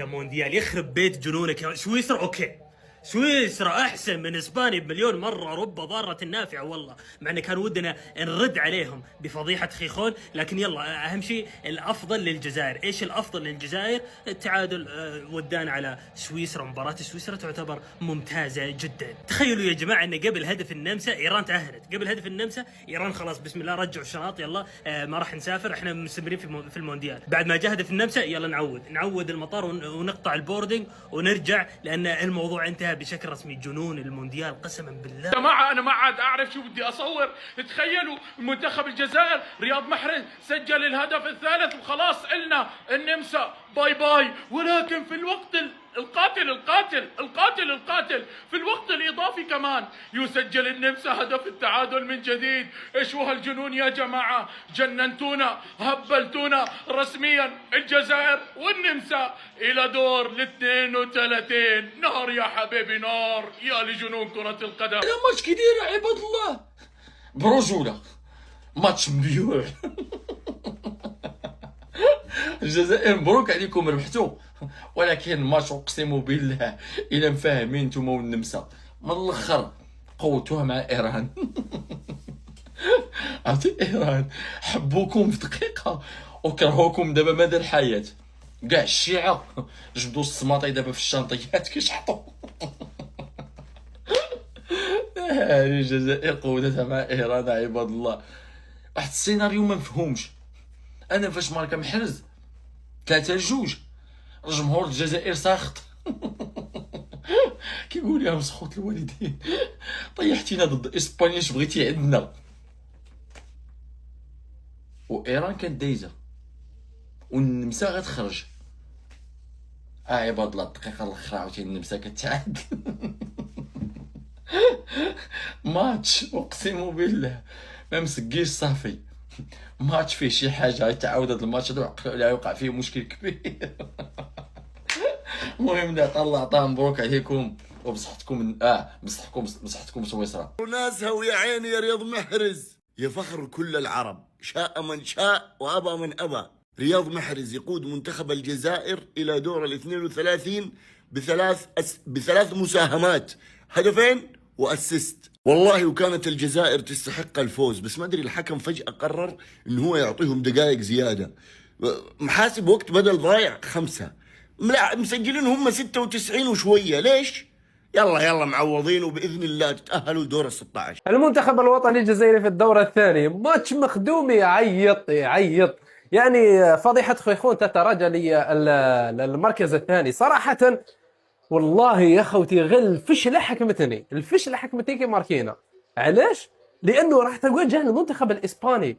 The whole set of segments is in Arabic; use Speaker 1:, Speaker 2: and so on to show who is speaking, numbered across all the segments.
Speaker 1: يا مونديال يخرب بيت جنونك يا سويسرا. اوكي سويسرا احسن من اسبانيا بمليون مره، رب ضاره نافعه والله، مع ان كان ودنا نرد عليهم بفضيحه خيخون، لكن يلا اهم شيء الافضل للجزائر. ايش الافضل للجزائر؟ التعادل ودانا على سويسرا. مباراه سويسرا تعتبر ممتازه جدا. تخيلوا يا جماعه ان قبل هدف النمسا ايران تاهلت، قبل هدف النمسا ايران خلاص بسم الله رجعوا الشنط يلا ما راح نسافر، احنا مستمرين في المونديال. بعد ما جاء هدف النمسا يلا نعود المطار ونقطع البوردنج ونرجع، لان الموضوع انتهى بشكل رسمي. جنون المونديال قسما بالله.
Speaker 2: يا جماعه انا ما عاد اعرف شو بدي اصور. تخيلوا منتخب الجزائر رياض محرز سجل الهدف الثالث وخلاص قلنا النمسا باي باي، ولكن في الوقت القاتل في الوقت الاضافي كمان يسجل النمسا هدف التعادل من جديد. ايش هو هالجنون يا جماعه؟ جننتونا، هبلتونا. رسميا الجزائر والنمسا الى دور ال 32. نار يا حبيبي نار يا لجنون كرة القدم.
Speaker 3: يا ماتش كي داير عباد الله برجولة، ماتش مليوع. الجزائر مبروك عليكم ربحتوا، ولكن ماتش اقسم بالله الا مفاهمين نتوما والنمسا من الاخر قوتوها مع ايران. عرفتي ايران حبوكم في دقيقه وكرهوكم دابا مدى الحياه. كاع الشيعه جبدوا السماطي دابا في الشنطيات كيشحطوا. الجزائر قودتها مع ايران عباد الله. واحد السيناريو ما مفهومش. انا فاش ماركا محرز 3-2 الجمهور الجزائر ساخط. كيقول يا مسخوط الوالدين طيحتينا ضد اسبانيا اش بغيتي عندنا. وايران كانت دايزه والنمسا غتخرج. عباد الله الدقيقه الاخرى عاوتاني النمسا كتعادل. ماتش اقسم بالله ما مسكيش صافي. ماتش فيه شي حاجه تعاود هذا الماتش هذا يوقع فيه مشكل كبير. المهم الله عطاه مبروك عليكم وبصحتكم بصحتكم سويسرا.
Speaker 4: وناسها ويا عيني يا رياض محرز يا فخر كل العرب، شاء من شاء وابى من ابى. رياض محرز يقود منتخب الجزائر الى دور ال 32 بثلاث مساهمات، هدفين واسيست. والله وكانت الجزائر تستحق الفوز، بس ما ادري الحكم فجأة قرر انه هو يعطيهم دقائق زيادة، محاسب وقت بدل ضايع 5، مسجلين هم 96 وشوية. ليش؟ يلا معوضين وباذن الله تتاهلوا لدور ال 16.
Speaker 5: المنتخب الوطني الجزائري في الدورة الثانية ماتش مخدوم يعيط يعني فضيحة خيخون تتراجع للمركز الثاني صراحة. والله يا خوتي غير الفشلة حكمتني كي ماركينا. علاش؟ لانه راح تواجه المنتخب الاسباني.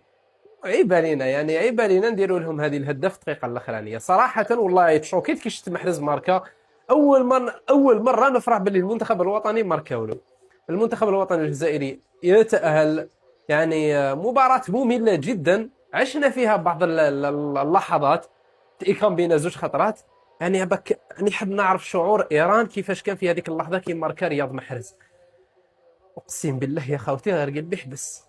Speaker 5: عيب علينا نديروا لهم هذه الهدف الدقيقه الاخرانيه صراحه. والله تشوكيت كي شفت محرز ماركا اول مره نفرح باللي المنتخب الوطني ماركاولو. المنتخب الوطني الجزائري يتاهل، يعني مباراه ممله جدا عشنا فيها بعض اللحظات كان بين زوج خطرات. يعني نحب نعرف شعور ايران كيفاش كان في هذيك اللحظه كي ماركا رياض محرز. اقسم بالله يا خوتي غير قلبي حبس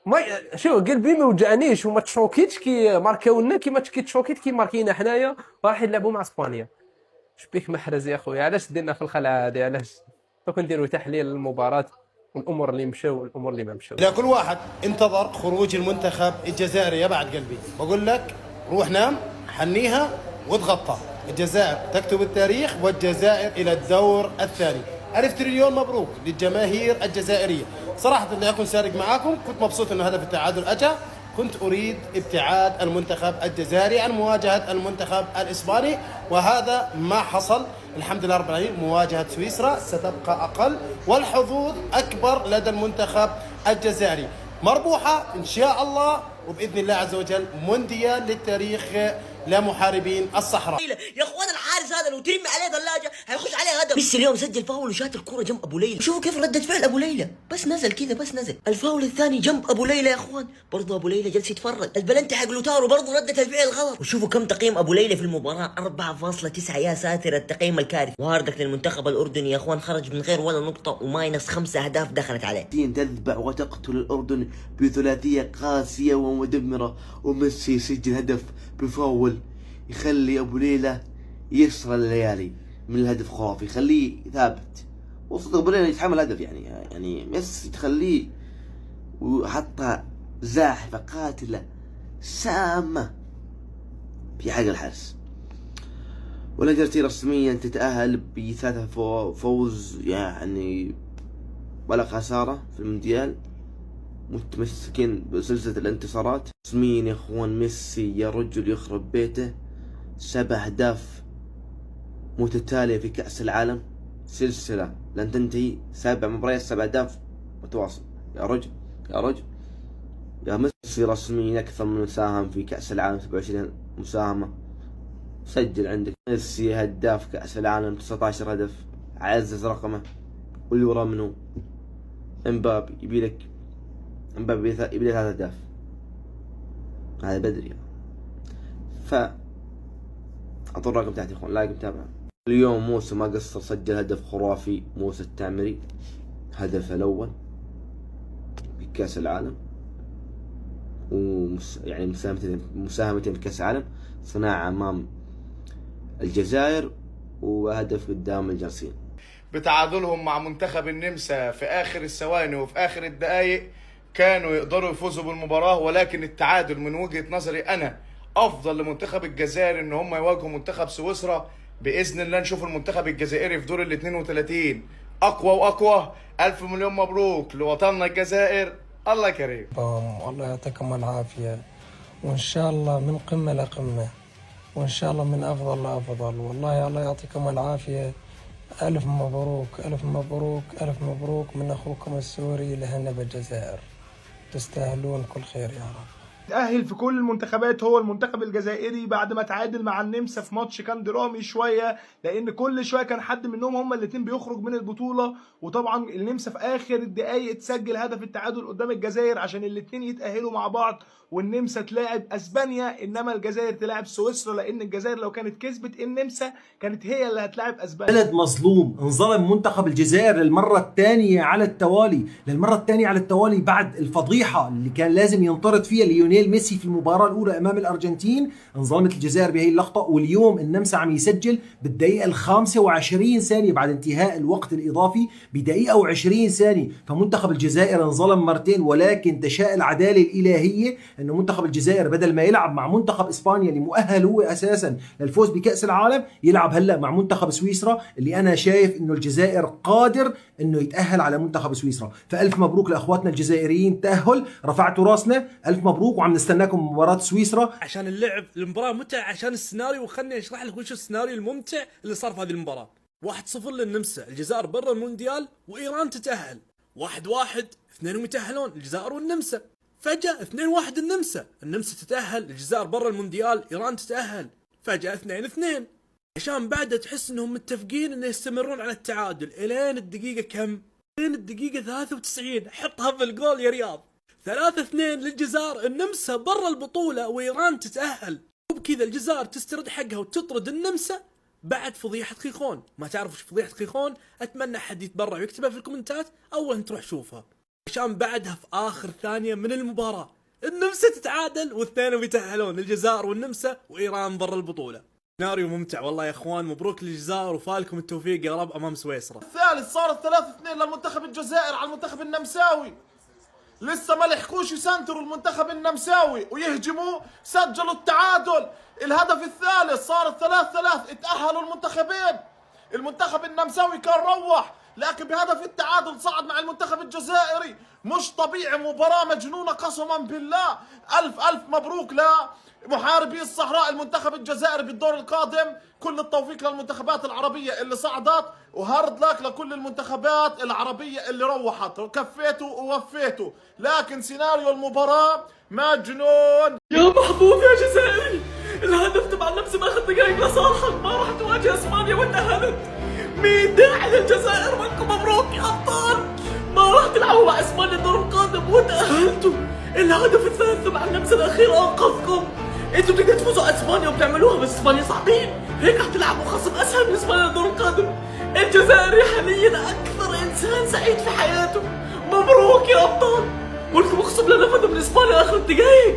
Speaker 5: ما شو قلبي ما وجعنيش وما تشوكيتش كي ماركاونا كيما تشوكيت كي ماركينا حنايا راح يلعبوا مع اسبانيا. شبيك محرز يا خويا؟ علاش دينا في الخلعه هذه؟ علاش دوك نديروا تحليل للمباراه والامور اللي مشاو والامور اللي ما مشاو.
Speaker 6: لا كل واحد انتظر خروج المنتخب الجزائري يا بعد قلبي بقول لك روح نام حنيها وتغطى. الجزائر تكتب التاريخ والجزائر الى الدور الثاني. 1000 تريليون مبروك للجماهير الجزائرية. صراحة اللي أكون سارق معاكم كنت مبسوط أنه هدف التعادل أجا. كنت أريد ابتعاد المنتخب الجزائري عن مواجهة المنتخب الإسباني، وهذا ما حصل الحمد لله رب العالمين. مواجهة سويسرا ستبقى أقل والحظوظ أكبر لدى المنتخب الجزائري. مربوحة إن شاء الله وبإذن الله عز وجل مونديال للتاريخ لمحاربين الصحراء.
Speaker 7: يا اخوان الحارس هذا لو ترمي عليه ثلاجه هيخش عليه هدف. بس اليوم سجل فاول وشات الكوره جنب ابو ليلى. شوفوا كيف ردة فعل ابو ليلى، بس نزل كذا بس نزل. الفاول الثاني جنب ابو ليلى يا اخوان، برضه ابو ليلى جالس يتفرج. البلنتي حق لوتارو برضه ردة الفعل غلط. وشوفوا كم تقييم ابو ليلى في المباراه 4.9. يا ساتر التقييم الكارثي. وهاردك للمنتخب الاردني يا اخوان خرج من غير ولا نقطه وماينس 5 اهداف دخلت عليه.
Speaker 8: تذبح وتقتل الاردن بثلاثيه قاسيه ومدمره، وميسي يسجل هدف بفاول يخلي ابو ليلى يسرى الليالي من الهدف خرافي، يخليه ثابت. وصدق ابو ليلى يتحمل هدف يعني ميسي تخليه، وحتى زاحفة قاتلة سامة في حق الحارس. والأرجنتين رسميا تتأهل ب3 فوز يعني ولا خسارة في المونديال، متمسكين بسلسلة الانتصارات رسميا يا اخوان. ميسي يا رجل يخرب بيته، 7 أهداف متتالية في كأس العالم، سلسلة لن تنتهي، 7 مباريات 7 أهداف متواصل. يا رجل يا رجل يا ميسي رسميا أكثر من مساهم في كأس العالم، 27 مساهمة. سجل عندك ميسي هداف كأس العالم 19 هدف، عزز رقمه. واللي وراه منه امبابي، يبيلك امبابي يبيله 3 أهداف، هذا بدري. ف اعطوا الرقم تحت يا اخوان، لايك متابعة. اليوم موسى ما قصر، سجل هدف خرافي. موسى التعمري هدفه الأول في كأس العالم، يعني مساهمتين في كأس العالم، صناعة أمام الجزائر وهدف قدام الجرسين.
Speaker 2: بتعادلهم مع منتخب النمسا في آخر الثواني وفي آخر الدقائق كانوا يقدروا يفوزوا بالمباراة، ولكن التعادل من وجهة نظري أنا أفضل لمنتخب الجزائر إن هم يواجهوا منتخب سويسرا. بإذن الله نشوف المنتخب الجزائري في دور ال 32 أقوى وأقوى. 1000 مليون مبروك لوطننا الجزائر، الله كريم.
Speaker 9: الله يعطيكم العافية، وإن شاء الله من قمة لقمة، وإن شاء الله من أفضل لأفضل. والله الله يعطيكم العافية، 1000 مبروك 1000 مبروك 1000 مبروك من أخوكم السوري لهنا بالجزائر، تستاهلون كل خير يا رب.
Speaker 10: تأهل في كل المنتخبات هو المنتخب الجزائري بعد ما تعادل مع النمسا في ماتش كان درامي شويه، لان كل شويه كان حد منهم هما الاثنين بيخرج من البطوله. وطبعا النمسا في اخر الدقائق تسجل هدف التعادل قدام الجزائر عشان الاثنين يتأهلوا مع بعض، والنمسا تلاعب اسبانيا انما الجزائر تلاعب سويسرا، لان الجزائر لو كانت كسبت النمسا كانت هي اللي هتلاعب اسبانيا.
Speaker 11: بلد مظلوم، انظلم منتخب الجزائر للمره الثانيه على التوالي، بعد الفضيحه اللي كان لازم ينطرد فيها ليونيل ميسي في المباراه الاولى امام الارجنتين. انظلمت الجزائر بهي اللقطه، واليوم النمسا عم يسجل بالدقيقه ال25 ثانيه بعد انتهاء الوقت الاضافي بدقيقه و20 ثانيه. فمنتخب الجزائر انظلم مرتين، ولكن تشاء العداله الالهيه انه منتخب الجزائر بدل ما يلعب مع منتخب اسبانيا اللي مؤهل هو اساسا للفوز بكاس العالم، يلعب هلا مع منتخب سويسرا اللي انا شايف انه الجزائر قادر انه يتاهل على منتخب سويسرا. فالف مبروك لاخواتنا الجزائريين، تاهل، رفعتوا راسنا، الف مبروك، وعم نستناكم مباراه سويسرا.
Speaker 1: عشان اللعب المباراه ممتعه، عشان السيناريو. وخلني اشرح لك وش السيناريو الممتع اللي صار في هذه المباراه. 1-0 للنمسا، الجزائر برا المونديال وايران تتاهل. 1-1، اثنينهم يتاهلون، الجزائر والنمسا. فجأة 2-1 النمسا تتأهل، الجزائر برا المونديال، إيران تتأهل. فجأة 2-2، عشان بعدها تحس انهم متفقين انه يستمرون على التعادل الين الدقيقة كم؟ الين الدقيقة 93. حطها في الجول يا رياض. 3-2 للجزائر، النمسا برا البطولة وإيران تتأهل. وبكذا الجزائر تسترد حقها وتطرد النمسا بعد فضيحة خيخون. ما تعرف وش فضيحة خيخون؟ اتمنى حد يتبرع ويكتبها في الكومنتات او انت تروح شوفها. عشان بعدها في آخر ثانية من المباراة النمسا تتعادل واثنينهم يتأهلون، الجزائر والنمسا وإيران برا البطولة. سيناريو ممتع والله يا اخوان، مبروك للجزائر وفالكم التوفيق يا رب امام سويسرا.
Speaker 2: الثالث صارت 3-2 للمنتخب الجزائر على المنتخب النمساوي. لسه ما لحقوش يسنتروا المنتخب النمساوي ويهجموا، سجلوا التعادل. الهدف الثالث صارت 3-3، اتأهلوا المنتخبين. المنتخب النمساوي كان روح، لكن بهدف التعادل صعد مع المنتخب الجزائري. مش طبيعي، مباراة مجنونة قسما بالله. ألف مبروك لمحاربي الصحراء المنتخب الجزائري بالدور القادم. كل التوفيق للمنتخبات العربية اللي صعدت، وهارد لك لكل المنتخبات العربية اللي روحت. كفيتوا ووفيتوا، لكن سيناريو المباراة مجنون.
Speaker 12: يا محظوظ يا جزائري، الهدف تبع النمسا باخر دقائق لصالحك، ما راح تواجه اسبانيا وانتهت. 100 داعي للجزائر، منكم مبروك يا ابطال. ما راح تلعبوا مع اسبانيا الدور القادم وتأهلتوا. الهدف الثالث تبع النمسا الاخير انقذكم. انتوا بتقدروا تفوزوا على اسبانيا وبتعملوها، بس اسبانيا صعبين، هيك راح تلعبوا خصم اسهل من اسبانيا الدور القادم. الجزائري حاليا اكثر انسان سعيد في حياته. مبروك يا ابطال، ولكم اقسم بالله فازوا من اسبانيا اخر الدقائق.